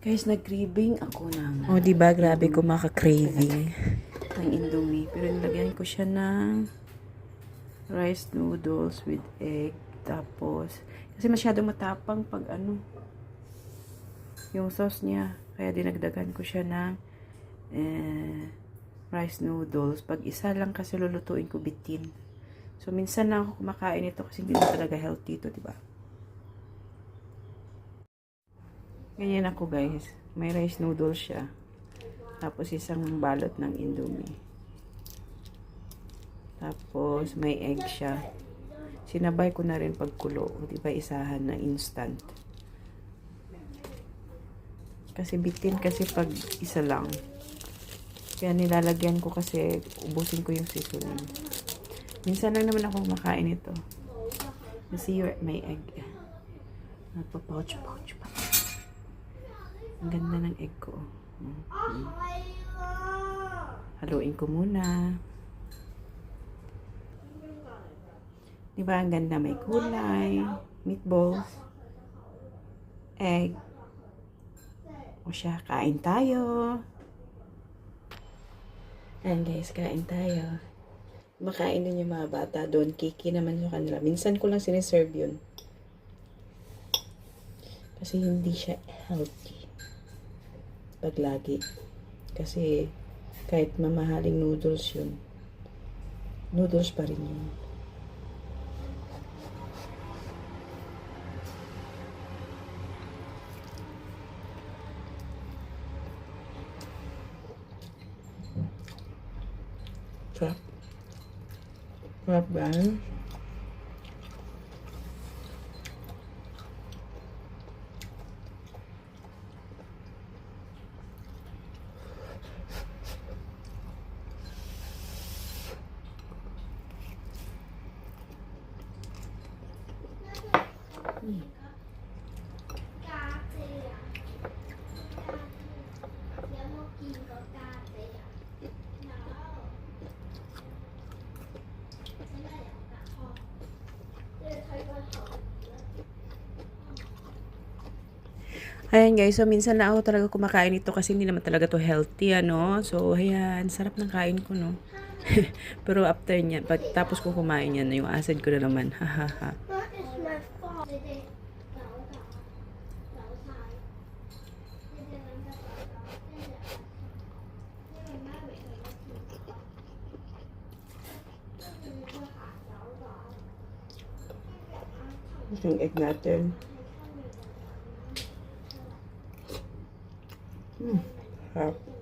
Guys, nag-craving ako ng O, diba? Grabe ko maka-craving. ng Indomie. Pero nilagyan ko siya ng rice noodles with egg. Tapos, kasi masyadong matapang pag yung sauce niya. Kaya dinagdagan ko siya ng rice noodles. Pag isa lang kasi lulutuin ko bitin. So, minsan lang ako kumakain ito kasi hindi na talaga healthy ito, diba? Ganyan ako, guys. May rice noodles siya. Tapos, isang balot ng Indomie. Tapos, may egg siya. Sinabay ko na rin pagkulo. Diba, isahan na instant. Kasi bitin kasi pag isa lang. Kaya nilalagyan ko kasi ubusin ko yung seasoning. Minsan lang naman ako makain ito. Kasi may egg. Nagpa-pouch pa. Ang ganda ng egg ko. Haluin ko muna. Diba ang ganda? May gulay, meatballs, egg. O siya, kain tayo. Ayan guys, kain tayo. Makain din yung mga bata doon. Kiki naman yung kanila. Minsan ko lang siniserve yun. Kasi hindi siya healthy. Pag lagi. Kasi kahit mamahaling noodles yun, noodles pa rin yun. Sarap. Sarap ba? Ayan guys, so minsan na ako talaga kumakain ito kasi hindi naman talaga to healthy, So, ayan, sarap ng kain ko, no? Pero after niyan, tapos ko kumain yan, yung acid ko na naman, hahaha. Yung egg natin. Sarap.